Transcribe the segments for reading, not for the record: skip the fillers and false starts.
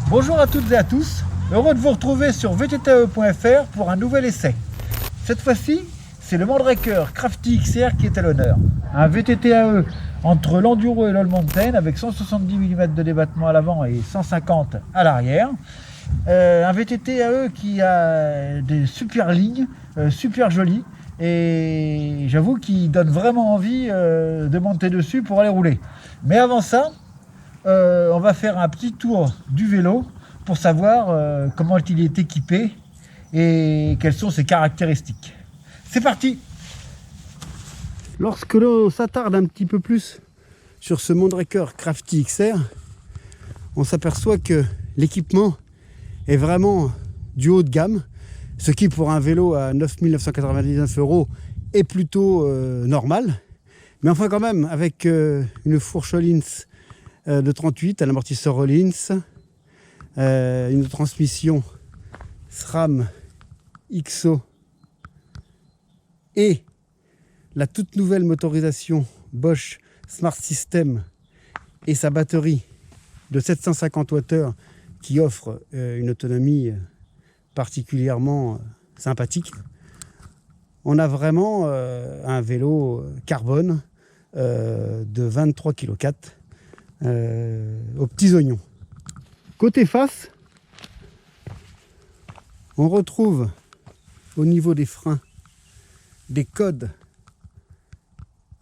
Bonjour à toutes et à tous, heureux de vous retrouver sur vttae.fr pour un nouvel essai. Cette fois-ci, c'est le Mandraker Crafty XR qui est à l'honneur. Un VTT-AE entre l'Enduro et l'All Mountain avec 170 mm de débattement à l'avant et 150 à l'arrière. Un VTT-AE qui a des super lignes, super jolies, et j'avoue qu'il donne vraiment envie de monter dessus pour aller rouler. Mais avant ça, on va faire un petit tour du vélo pour savoir comment il est équipé et quelles sont ses caractéristiques. C'est parti! Lorsque l'on s'attarde un petit peu plus sur ce Mandraker Crafty XR, on s'aperçoit que l'équipement est vraiment du haut de gamme, ce qui pour un vélo à 9 999 € est plutôt normal. Mais enfin quand même, avec une fourche Öhlins de 38, un amortisseur Öhlins, une transmission SRAM XO et la toute nouvelle motorisation Bosch Smart System et sa batterie de 750 Wh qui offre une autonomie particulièrement sympathique. On a vraiment un vélo carbone de 23,4 kg aux petits oignons. Côté face, on retrouve au niveau des freins des codes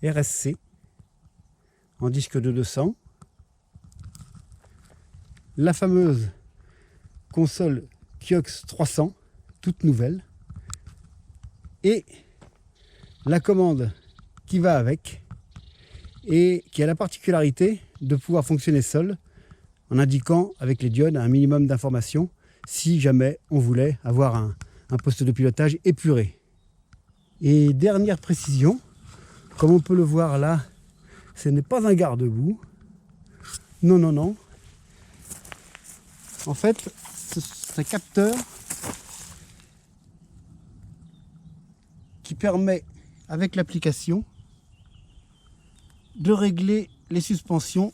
RSC en disque de 200, la fameuse console Kiox 300 toute nouvelle et la commande qui va avec et qui a la particularité de pouvoir fonctionner seule en indiquant avec les diodes un minimum d'informations si jamais on voulait avoir un poste de pilotage épuré. Et dernière précision, comme on peut le voir là, ce n'est pas un garde-boue. Non, non, non. En fait, c'est un capteur qui permet, avec l'application, de régler les suspensions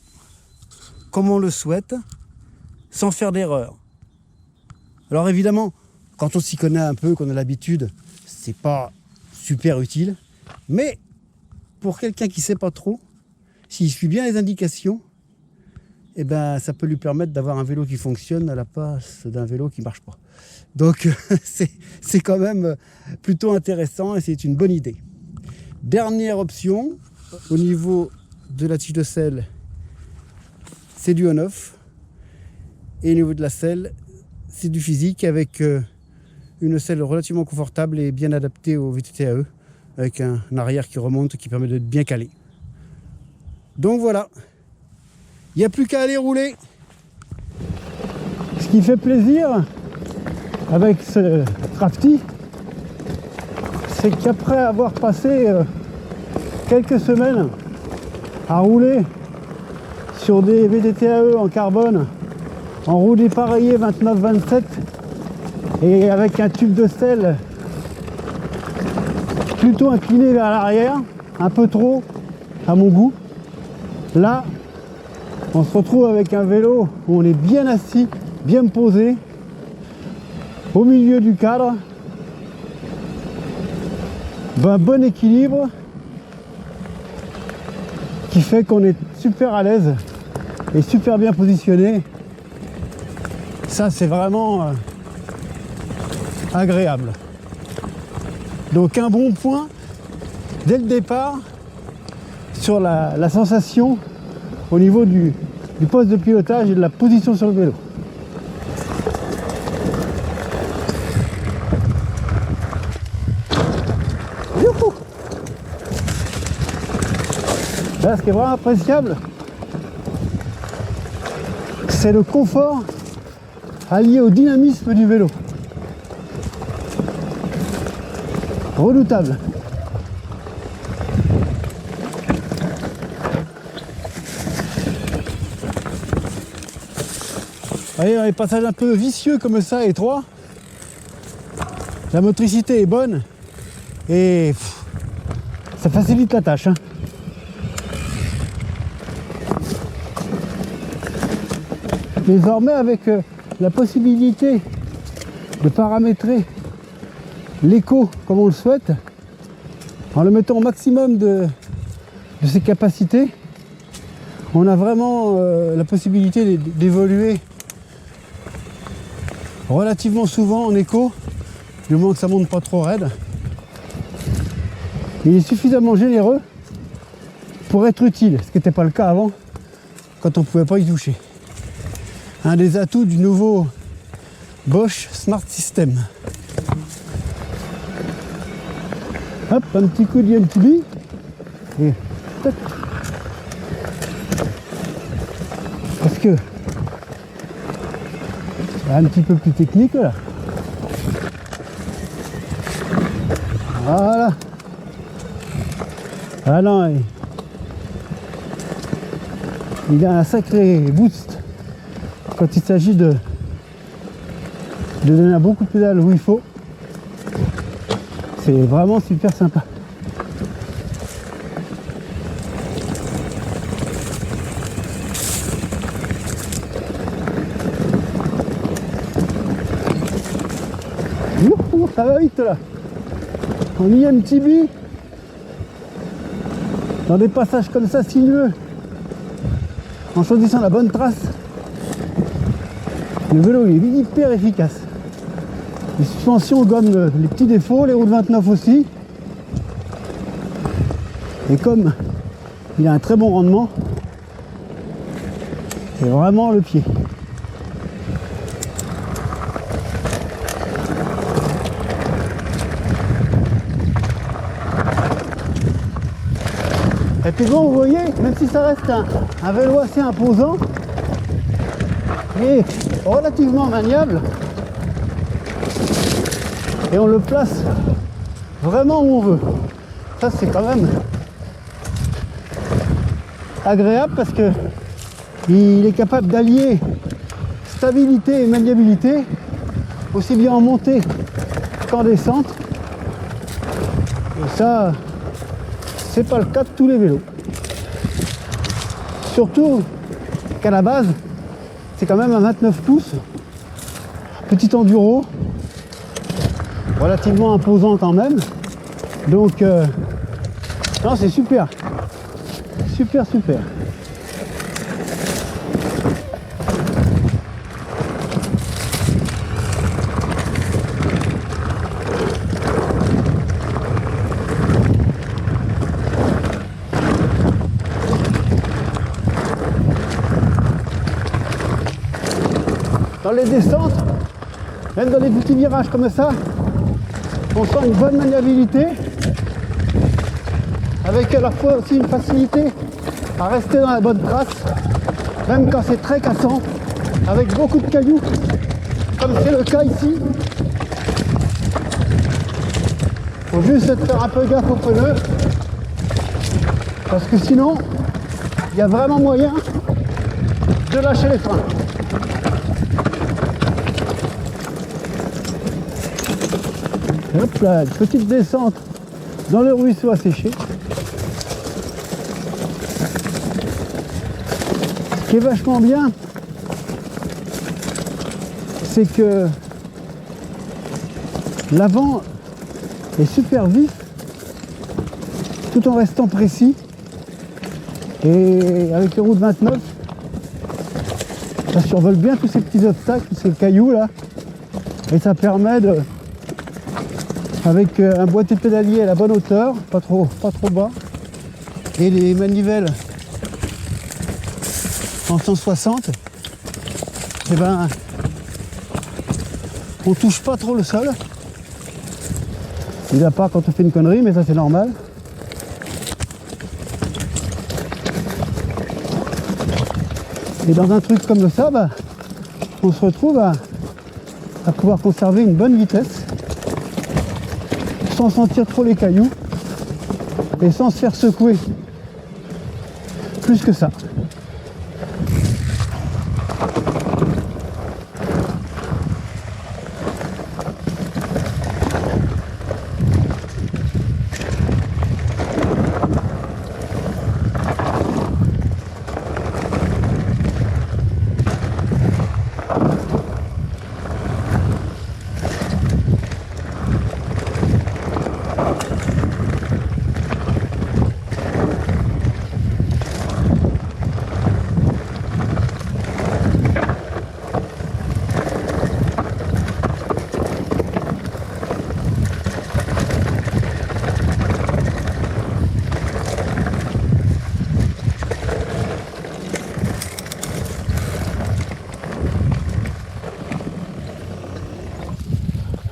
comme on le souhaite, sans faire d'erreur. Alors évidemment, quand on s'y connaît un peu, qu'on a l'habitude, c'est pas super utile, mais pour quelqu'un qui ne sait pas trop, s'il suit bien les indications, eh ben, ça peut lui permettre d'avoir un vélo qui fonctionne à la place d'un vélo qui ne marche pas. Donc c'est quand même plutôt intéressant et c'est une bonne idée. Dernière option, au niveau de la tige de selle, c'est du on-off. Et au niveau de la selle, c'est du physique avec une selle relativement confortable et bien adaptée au VTT-AE, avec un arrière qui remonte qui permet d'être bien calé. Donc voilà, il n'y a plus qu'à aller rouler. Ce qui fait plaisir avec ce Crafty, c'est qu'après avoir passé quelques semaines à rouler sur des VTT-AE en carbone, en roue dépareillée 29-27 et avec un tube de selle plutôt incliné vers l'arrière, un peu trop à mon goût. Là, on se retrouve avec un vélo où on est bien assis, bien posé, au milieu du cadre, bon équilibre qui fait qu'on est super à l'aise et super bien positionné. Ça, c'est vraiment agréable. Donc un bon point dès le départ sur la sensation au niveau du poste de pilotage et de la position sur le vélo. Youhou! Là, ce qui est vraiment appréciable, c'est le confort allié au dynamisme du vélo. Redoutable. Vous voyez, dans les passages un peu vicieux comme ça, étroits, la motricité est bonne et ça facilite la tâche. Désormais, avec la possibilité de paramétrer l'écho comme on le souhaite, en le mettant au maximum de ses capacités, on a vraiment la possibilité d'évoluer relativement souvent en écho, du moment que ça monte pas trop raide. Il est suffisamment généreux pour être utile, ce qui n'était pas le cas avant, quand on ne pouvait pas y toucher. Un des atouts du nouveau Bosch Smart System. Hop, un petit coup de YMTB et tac. Parce que c'est un petit peu plus technique là. Voilà. Ah non, il a un sacré boost quand il s'agit de donner beaucoup de pédales où il faut. C'est vraiment super sympa. Youhou, ça va vite là. En IMTB, dans des passages comme ça sinueux, en choisissant la bonne trace, le vélo il est hyper efficace. Les suspensions gomment les petits défauts, les roues de 29 aussi. Et comme il a un très bon rendement, c'est vraiment le pied. Et puis bon, vous voyez, même si ça reste un vélo assez imposant, il est relativement maniable. Et on le place vraiment où on veut. Ça c'est quand même agréable parce que il est capable d'allier stabilité et maniabilité aussi bien en montée qu'en descente. Et ça, c'est pas le cas de tous les vélos. Surtout qu'à la base, c'est quand même un 29 pouces, petit enduro, relativement imposant quand même. Donc, non, c'est super. Super, super. Dans les descentes, même dans les petits virages comme ça, on sent une bonne maniabilité, avec à la fois aussi une facilité à rester dans la bonne trace, même quand c'est très cassant, avec beaucoup de cailloux, comme c'est le cas ici. Faut juste faire un peu gaffe aux pneus, parce que sinon, il y a vraiment moyen de lâcher les freins. Hop là, une petite descente dans le ruisseau asséché. Ce qui est vachement bien, c'est que l'avant est super vif tout en restant précis. Et avec les roues de 29, ça survole bien tous ces petits obstacles, tous ces cailloux là. Et ça permet de, avec un boîtier pédalier à la bonne hauteur, pas trop bas, et les manivelles en 160, et ben on touche pas trop le sol. Il n'y a pas quand on fait une connerie, mais ça c'est normal. Et dans un truc comme ça, bah, on se retrouve à pouvoir conserver une bonne vitesse sans sentir trop les cailloux et sans se faire secouer plus que ça.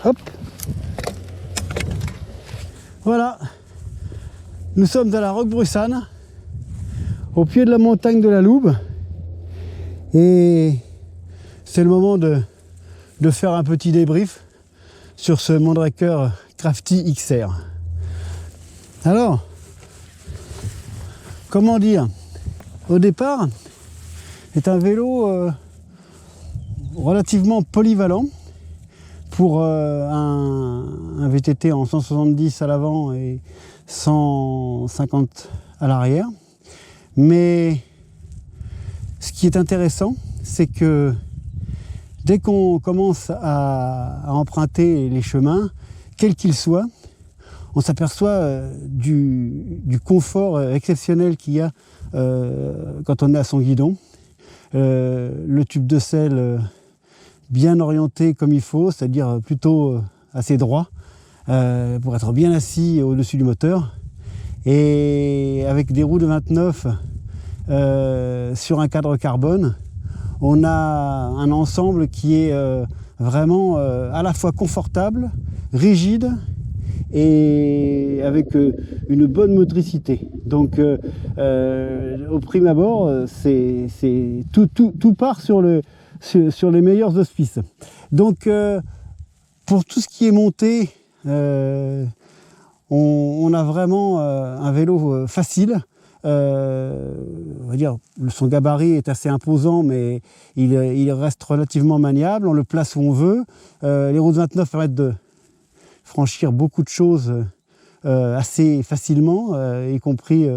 Hop. Voilà. Nous sommes à la Roquebrussanne, au pied de la montagne de la Loube. Et c'est le moment de faire un petit débrief sur ce Mandraker Crafty XR. Alors, comment dire, au départ, c'est un vélo relativement polyvalent pour un VTT en 170 à l'avant et 150 à l'arrière. Mais ce qui est intéressant, c'est que dès qu'on commence à emprunter les chemins, quels qu'ils soient, on s'aperçoit du confort exceptionnel qu'il y a quand on est à son guidon. Le tube de selle bien orienté comme il faut, c'est-à-dire plutôt assez droit, pour être bien assis au-dessus du moteur. Et avec des roues de 29 sur un cadre carbone, on a un ensemble qui est vraiment à la fois confortable, rigide et avec une bonne motricité. Donc au prime abord, tout part sur les meilleurs auspices. Donc pour tout ce qui est monté, on a vraiment un vélo facile. On va dire, son gabarit est assez imposant, mais il reste relativement maniable. On le place où on veut. Les roues de 29 permettent de franchir beaucoup de choses assez facilement, y compris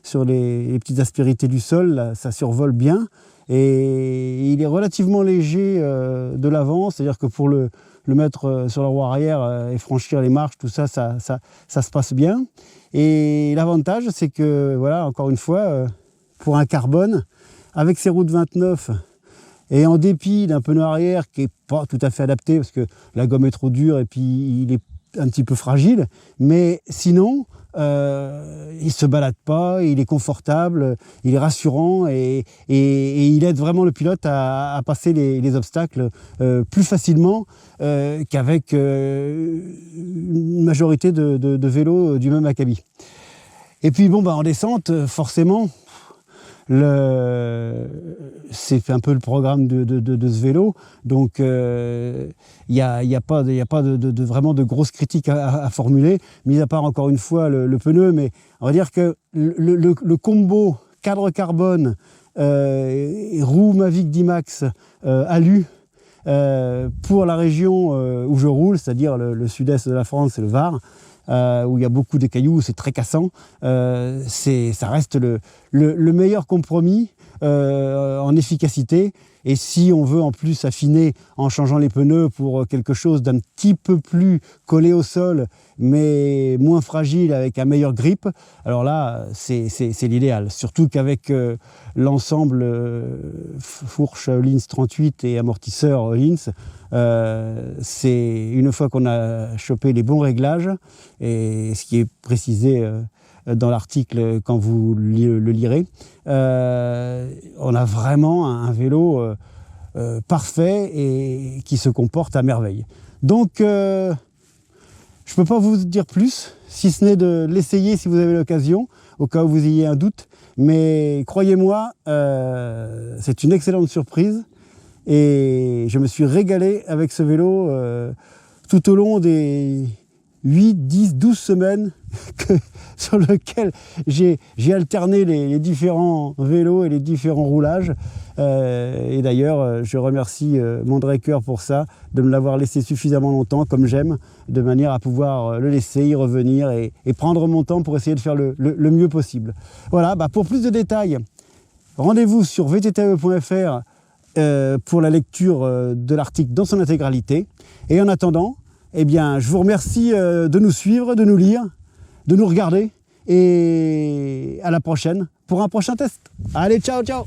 sur les petites aspérités du sol. Là, ça survole bien. Et il est relativement léger de l'avant, c'est-à-dire que pour le mettre sur la roue arrière et franchir les marches, tout ça, ça se passe bien. Et l'avantage, c'est que, voilà, encore une fois, pour un carbone, avec ses roues de 29, et en dépit d'un pneu arrière qui n'est pas tout à fait adapté, parce que la gomme est trop dure et puis il est un petit peu fragile, mais sinon, il ne se balade pas, il est confortable, il est rassurant et il aide vraiment le pilote à passer les obstacles plus facilement qu'avec une majorité de vélos du même acabit. Et puis bon, en descente, forcément, c'est un peu le programme de ce vélo, donc il n'y a pas vraiment de grosses critiques à formuler, mis à part encore une fois le pneu, mais on va dire que le combo cadre carbone, roue Mavic D-Max alu, pour la région où je roule, c'est-à-dire le sud-est de la France et le Var, où il y a beaucoup de cailloux, c'est très cassant, ça reste le meilleur compromis en efficacité. Et si on veut en plus affiner en changeant les pneus pour quelque chose d'un petit peu plus collé au sol, mais moins fragile, avec un meilleur grip, alors là, c'est l'idéal. Surtout qu'avec l'ensemble fourche Linz 38 et amortisseur Linz, c'est une fois qu'on a chopé les bons réglages, et ce qui est précisé dans l'article quand vous le lirez, on a vraiment un vélo parfait et qui se comporte à merveille. Donc je ne peux pas vous dire plus, si ce n'est de l'essayer si vous avez l'occasion, au cas où vous ayez un doute, mais croyez-moi, c'est une excellente surprise et je me suis régalé avec ce vélo tout au long des 8, 10, 12 semaines sur lequel j'ai alterné les différents vélos et les différents roulages. Et d'ailleurs, je remercie Mandraker pour ça, de me l'avoir laissé suffisamment longtemps, comme j'aime, de manière à pouvoir le laisser, y revenir et prendre mon temps pour essayer de faire le mieux possible. Voilà, pour plus de détails, rendez-vous sur vttae.fr pour la lecture de l'article dans son intégralité. Et en attendant, eh bien, je vous remercie de nous suivre, de nous lire, de nous regarder et à la prochaine pour un prochain test. Allez, ciao, ciao!